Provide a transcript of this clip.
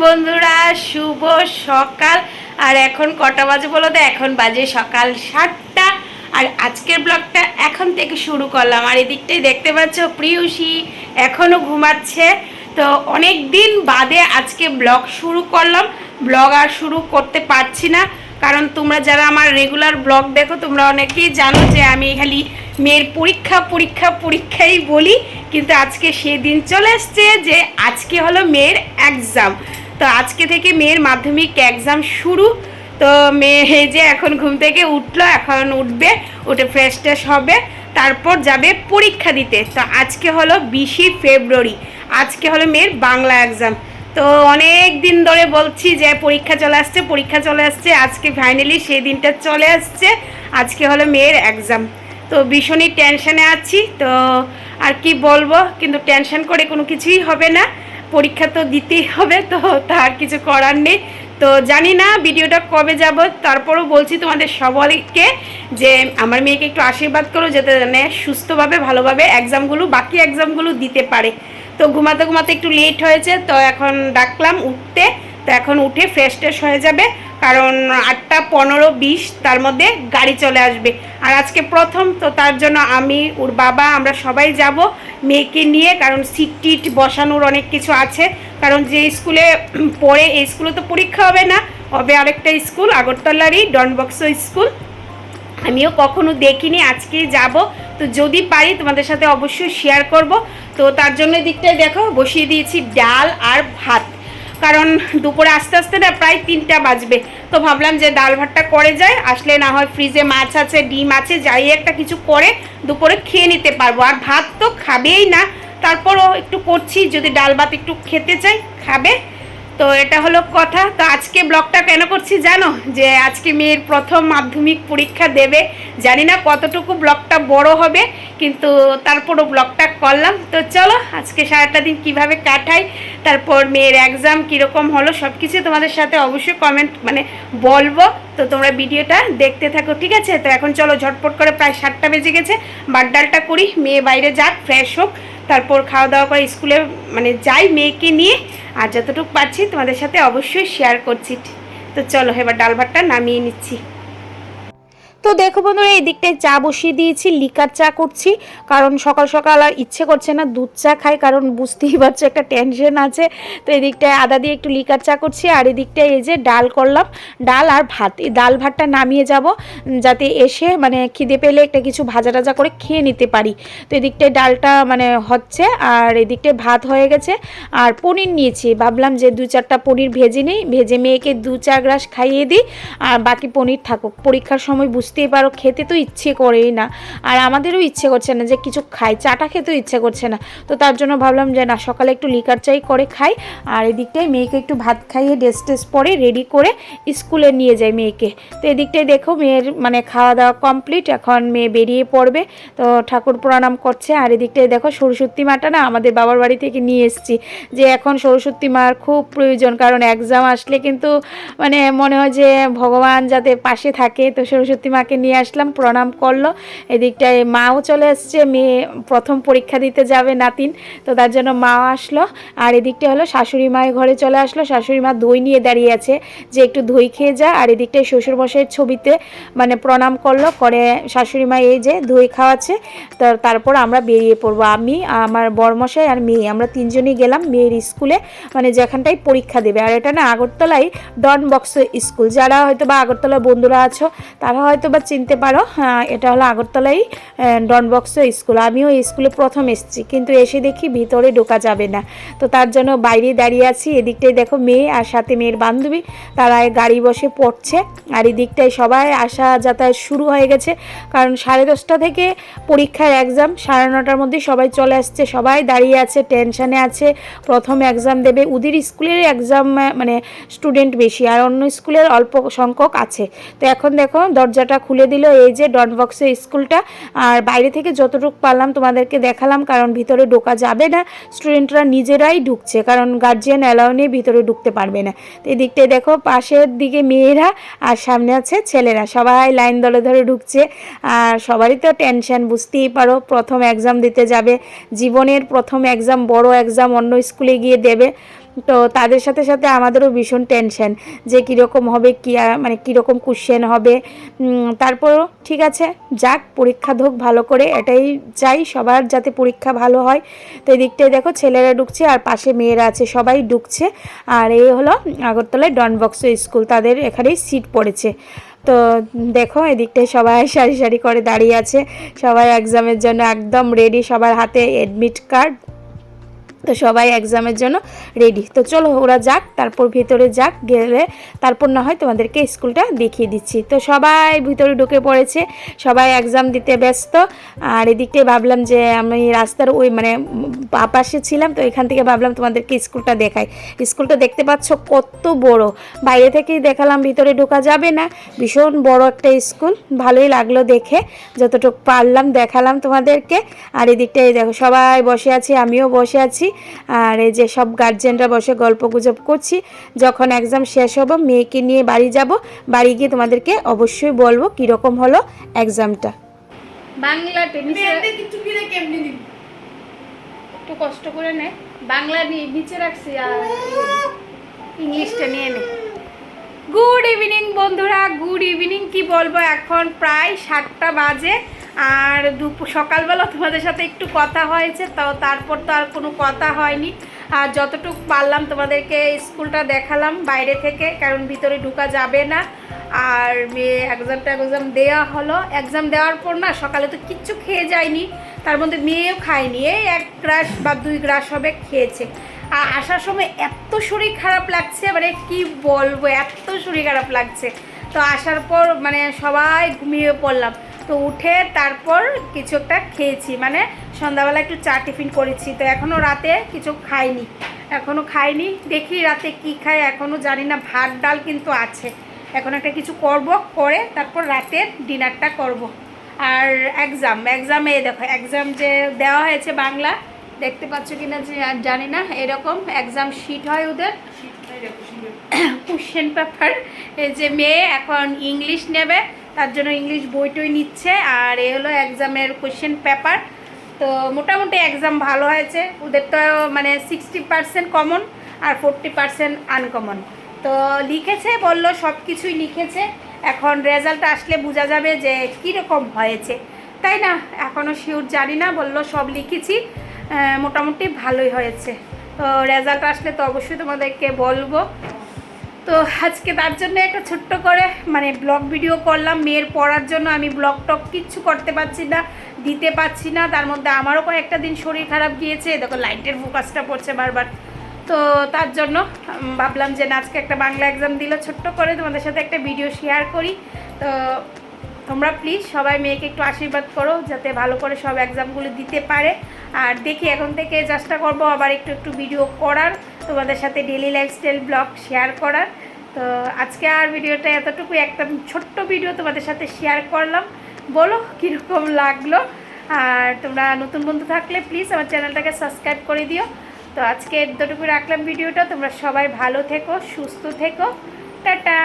বন্ধুরা, শুভ সকাল। আর এখন কটা বাজে বলো তো? এখন বাজে সকাল 7টা। আর আজকের ব্লগটা এখন থেকে শুরু করলাম। আর এদিকটাই দেখতে পাচ্ছ প্রিয়সী এখনও ঘুমাচ্ছে। তো অনেক দিন বাদে আজকে ব্লগ শুরু করলাম। ব্লগ আর শুরু করতে পারছি না, কারণ তোমরা যারা আমার রেগুলার ব্লগ দেখো তোমরা অনেকেই জানো যে আমি খালি মেয়ের পরীক্ষা পরীক্ষা পরীক্ষাই বলি। কিন্তু আজকে সেদিন চলে এসছে যে আজকে হলো মেয়ের এক্সাম। তো আজকে থেকে মেয়ের মাধ্যমিক এক্সাম শুরু। তো মেয়ে যে এখন ঘুম থেকে উঠলো, এখন উঠবে, উঠে ফ্রেশ ট্রেশ হবে, তারপর যাবে পরীক্ষা দিতে। তো আজকে হলো 20 ফেব্রুয়ারি, আজকে হলো মেয়ের বাংলা এক্সাম। তো অনেক দিন ধরে বলছি যে পরীক্ষা চলে আসছে, পরীক্ষা চলে আসছে, আজকে ফাইনালি সেই দিনটা চলে আসছে। আজকে হলো মেয়ের এক্সাম। তো ভীষণই টেনশনে আছি। তো আর কি বলবো, কিন্তু টেনশন করে কোনো কিছুই হবে না, পরীক্ষা তো দিতেই হবে। তো তার কিছু করার নেই। তো জানি না ভিডিওটা কবে যাব, তারপরও বলছি তোমাদের সবাইকে যে আমার মেয়েকে একটু আশীর্বাদ করো যাতে সুস্থভাবে ভালোভাবে এক্সামগুলো, বাকি এক্সামগুলো দিতে পারে। তো ঘুমাতে ঘুমাতে একটু লেট হয়েছে, তো এখন ডাকলাম উঠতে। তো এখন উঠে ফ্রেশ ট্রেশ হয়ে যাবে, কারণ 8টা 15-20 তার মধ্যে গাড়ি চলে আসবে। আর আজকে প্রথম, তো তার জন্য আমি, ওর বাবা, আমরা সবাই যাব মেয়েকে নিয়ে, কারণ সিট টিট বসানোর অনেক কিছু আছে। কারণ যে স্কুলে পড়ে এই স্কুলে তো পরীক্ষা হবে না, হবে আরেকটা স্কুল, আগরতলারই ডনবক্স স্কুল। আমিও কখনো দেখিনি, আজকেই যাব। তো যদি পারি তোমাদের সাথে অবশ্যই শেয়ার করব। তো তার জন্য দিকটায় দেখো বসিয়ে দিয়েছি ডাল আর ভাত, কারণ দুপুরে আস্তে আস্তে না প্রায় 3টা বাজবে। তো ভাবলাম যে ডাল ভাতটা করে যায়, আসলে না হয় ফ্রিজে মাছ আছে, ডিম আছে, যাই একটা কিছু করে দুপুরে খেয়ে নিতে পারবো। আর ভাত তো খাবেই না, তারপরও একটু করছি, যদি ডাল ভাত একটু খেতে চাই খাবে। তো এটা হলো কথা। তো আজকে ব্লগটা কেন করছি জানো? যে আজকে মেয়ের প্রথম মাধ্যমিক পরীক্ষা দেবে। জানি না কতটুকু ব্লগটা বড় হবে, কিন্তু তারপরও ব্লগটা করলাম। তো চলো আজকে সারাটা দিন কিভাবে কাটাই, তারপর মেয়ের এক্সাম কীরকম হলো সব কিছু তোমাদের সাথে অবশ্যই কমেন্ট বলবো। তো তোমরা ভিডিওটা দেখতে থাকো, ঠিক আছে? তো এখন চলো ঝটপট করে, প্রায় 7টা বেজে গেছে, ভাত ডালটা করি, মেয়ে বাইরে যাক, ফ্রেশ হোক, তারপর খাওয়া দাওয়া করে স্কুলে যাই মেয়েকে নিয়ে। আর যতটুকু পারছি তোমাদের সাথে অবশ্যই শেয়ার করছি। তো চলো এবার ডাল ভাতটা নামিয়ে নিচ্ছি। তো দেখো বন্ধুরা, এই দিকটায় চা বসিয়ে দিয়েছি, লিকার চা করছি, কারণ সকাল সকাল আর ইচ্ছে করছে না দুধ চা খাই, কারণ বুঝতেই পারছো একটা টেনশন আছে। তো এই দিকটায় আদা দিয়ে একটু লিকার চা করছি। আর এদিকটায় এই যে ডাল করলাম, ডাল আর ভাত, এই ডাল ভাতটা নামিয়ে যাব, যাতে এসে খিদে পেলে একটা কিছু ভাজা টাজা করে খেয়ে নিতে পারি। তো এদিকটায় ডালটা হচ্ছে, আর এদিকটায় ভাত হয়ে গেছে। আর পনির নিয়েছি, ভাবলাম যে 2-4টা পনির ভেজে নিই, ভেজে মেয়েকে 2-4 গ্রাস খাইয়ে দিই, আর বাকি পনির থাকুক। পরীক্ষার সময় বুঝতেই পারো খেতে তো ইচ্ছে করেই না, আর আমাদেরও ইচ্ছে করছে না যে কিছু খাই, চাটা খেতেও ইচ্ছে করছে না। তো তার জন্য ভাবলাম যে না, সকালে একটু লিকার চাই করে খাই, আর এদিকটায় মেয়েকে একটু ভাত খাইয়ে ড্রেস টেস পরে রেডি করে স্কুলে নিয়ে যাই মেয়েকে। তো এদিকটায় দেখো মেয়ের খাওয়া দাওয়া কমপ্লিট, এখন মেয়ে বেরিয়ে পড়বে। তো ঠাকুর প্রণাম করছে। আর এদিকটায় দেখো সরস্বতী মাটা না আমাদের বাবার বাড়ি থেকে নিয়ে এসেছি, যে এখন সরস্বতী মার খুব প্রয়োজন, কারণ এক্সাম আসলে কিন্তু মনে হয় যে ভগবান যাতে পাশে থাকে। তো সরস্বতী মাকে নিয়ে আসলাম, প্রণাম করলো। এদিকটায় মাও চলে আসছে, মেয়ে প্রথম পরীক্ষা দিতে যাবে নাতিন, তো তার জন্য মাও আসলো। আর এদিকটা হলো শাশুড়ি মায়ের ঘরে চলে আসলো, শাশুড়ি মা দই নিয়ে দাঁড়িয়ে আছে যে একটু দই খেয়ে যা। আর এদিকটায় শ্বশুরমশাইয়ের ছবিতে প্রণাম করলো, করে শাশুড়ি মা এই যে দই খাওয়াচ্ছে। তো তারপর আমরা বেরিয়ে পড়বো, আমি, আমার বরমশাই আর মেয়ে, আমরা 3জনই গেলাম মেয়ের স্কুলে, যেখানটায় পরীক্ষা দেবে। আর এটা না আগরতলায় ডনবক্স স্কুল, যারা হয়তো বা আগরতলার বন্ধুরা আছো তারা হয়তো বা চিনতে পারো। এটা হলো আগরতলায় ডনবক্স স্কুল। আমিও এই স্কুলে প্রথম এসেছি, কিন্তু এসে দেখি ভিতরে ঢোকা যাবে না, তো তার জন্য বাইরে দাঁড়িয়ে আছি। এদিকটায় দেখো মেয়ে আর সাথে মেয়ের বান্ধবী, তারা গাড়ি বসে পড়ছে। আর এদিকটায় সবাই আসা যাতায়াত শুরু হয়ে গেছে, কারণ 10:30 থেকে পরীক্ষার এক্সাম, 9:30টার মধ্যে সবাই চলে আসছে, সবাই দাঁড়িয়ে আছে, টেনশানে আছে, প্রথম এক্সাম দেবে। ওদের স্কুলের এক্সাম স্টুডেন্ট বেশি, আর অন্য স্কুলের অল্প সংখ্যক আছে। তো এখন দেখো দরজাটা খুলে দিল, এই যে ডনবক্সের স্কুলটা। আর বাইরে থেকে যতটুকু পারলাম তোমাদেরকে দেখালাম, কারণ ভিতরে ঢোকা যাবে না, স্টুডেন্টরা নিজেরাই ঢুকছে, কারণ গার্জিয়ান অ্যালাউ নিয়ে ভিতরে ঢুকতে পারবে না। তো এদিকটায় দেখো পাশের দিকে মেয়েরা আর সামনে আছে ছেলেরা, সবাই লাইন ধরে ধরে ঢুকছে। আর সবারই তো টেনশন, বুঝতেই পারো, প্রথম এক্সাম দিতে যাবে, জীবনের প্রথম এক্সাম, বড় এক্সাম অন্য স্কুলে গিয়ে দেবে। তো তাদের সাথে সাথে আমাদেরও ভীষণ টেনশন যে কীরকম হবে, কী মানে কীরকম কোশ্চেন হবে। তারপরও ঠিক আছে, যাক, পরীক্ষা হোক ভালো করে, এটাই চাই, সবার যাতে পরীক্ষা ভালো হয়। তো এদিকটায় দেখো ছেলেরা ঢুকছে আর পাশে মেয়েরা আছে, সবাই ঢুকছে। আর এই হলো আগরতলায় ডন বক্স স্কুল, তাদের এখানেই সিট পড়েছে। তো দেখো এদিকটায় সবাই সারি সারি করে দাঁড়িয়ে আছে, সবাই এক্সামের জন্য একদম রেডি, সবার হাতে অ্যাডমিট কার্ড। তো সবাই এক্সামের জন্য রেডি। তো চলো ওরা যাক, তারপর ভিতরে যাক, গেলে তারপর না হয় তোমাদেরকে স্কুলটা দেখিয়ে দিচ্ছি। তো সবাই ভিতরে ঢুকে পড়েছে, সবাই এক্সাম দিতে ব্যস্ত। আর এদিকটাই ভাবলাম যে আমি রাস্তার ওই মানে পাশে ছিলাম, তো এখান থেকে ভাবলাম তোমাদেরকে স্কুলটা দেখাই। স্কুলটা দেখতে পাচ্ছ কত বড়, বাইরে থেকেই দেখালাম, ভিতরে ঢোকা যাবে না। ভীষণ বড় একটা স্কুল, ভালোই লাগলো দেখে, যতটুকু পারলাম দেখালাম তোমাদেরকে। আর এদিকটাই দেখো সবাই বসে আছে, আমিও বসে আছি। আর এই যে সব গার্জেনরা বসে গল্প গুজব করছি। যখন এক্সাম শেষ হবে মেয়েকে নিয়ে বাড়ি যাব, বাড়ি গিয়ে তোমাদেরকে অবশ্যই বলবো কীরকম হলো এক্সামটা। বাংলা একটু কষ্ট করে নে, বাংলা নিচে রাখছি আর ইংলিশটা নিয়ে নে। গুড ইভিনিং বন্ধুরা, গুড ইভিনিং। কি বলবো, এখন প্রায় 7টা বাজে। আর সকালবেলা তোমাদের সাথে একটু কথা হয়েছে, তো তারপর তো আর কোনো কথা হয়নি। আর যতটুকু পারলাম তোমাদেরকে স্কুলটা দেখালাম বাইরে থেকে, কারণ ভিতরে ঢোকা যাবে না। আর এক্সাম দেওয়া হলো, এক্সাম দেওয়ার পর না সকালে তো কিচ্ছু খেয়ে যায়নি, তার মধ্যে মেয়েও খায়নি, এই 1 গ্রাস বা 2 গ্রাস হবে খেয়েছে। আর আসার সময় এত শরীর খারাপ লাগছে, মানে কি বলবো, এত শরীর খারাপ লাগছে। তো আসার পর মানে সবাই ঘুমিয়ে পড়লাম। তো উঠে তারপর কিছু একটা খেয়েছি, মানে সন্ধ্যাবেলা একটু চা টিফিন করেছি। তো এখনও রাতে কিছু খাইনি, দেখি রাতে কি খাই এখনও জানি না। ভাত ডাল কিন্তু আছে, এখন একটা কিছু করব, করে তারপর রাতের ডিনারটা করব। আর এক্সামে দেখো এক্সাম যে দেওয়া হয়েছে বাংলা, দেখতে পাচ্ছ কিনা জানি না, এরকম এক্সাম শিট হয় ওদের, কোশ্চেন পেপার। এই যে মেয়ে এখন ইংলিশ নেবে, তার জন্য ইংলিশ বইটই নিচ্ছে। আর এ হলো এক্সামের কোশ্চেন পেপার। তো মোটামুটি এক্সাম ভালো হয়েছে ওদের, তো মানে 60% কমন আর 40% আনকমন। তো লিখেছে, বললো সব কিছুই লিখেছে, এখন রেজাল্ট আসলে বোঝা যাবে যে কীরকম হয়েছে, তাই না? এখনও শিওর জানি না, বললো সব লিখেছি, মোটামুটি ভালোই হয়েছে। তো রেজাল্ট আসলে তো অবশ্যই তোমাদেরকে বলবো। তো আজকে তার জন্য একটা ছোট্ট করে মানে ব্লগ ভিডিও করলাম। মেয়ের পড়ার জন্য আমি ব্লগ টক কিচ্ছু করতে পারছি না, দিতে পারছি না। তার মধ্যে আমারও কয়েকটা দিন শরীর খারাপ গিয়েছে, দেখো লাইটের ফোকাসটা পড়ছে বারবার। তো তার জন্য ভাবলাম যে আজকে একটা বাংলা এক্সাম দিল, ছোট্ট করে তোমাদের সাথে একটা ভিডিও শেয়ার করি। তো তোমরা প্লিজ সবাই মেয়েকে একটু আশীর্বাদ করো, যাতে ভালো করে সব এক্সামগুলো দিতে পারে। আর দেখি এখন থেকে চেষ্টা করবো আবার একটু ভিডিও করার, তোমাদের সাথে ডেইলি লাইফস্টাইল ব্লগ শেয়ার করার। তো আজকে আর ভিডিওটা এতটুকু, একটা ছোট্ট ভিডিও তোমাদের সাথে শেয়ার করলাম। বলো কীরকম লাগলো। আর তোমরা নতুন বন্ধু থাকলে প্লিজ আমার চ্যানেলটাকে সাবস্ক্রাইব করে দিও। তো আজকে এতটুকু রাখলাম ভিডিওটা। তোমরা সবাই ভালো থেকো, সুস্থ থেকো, টাটা।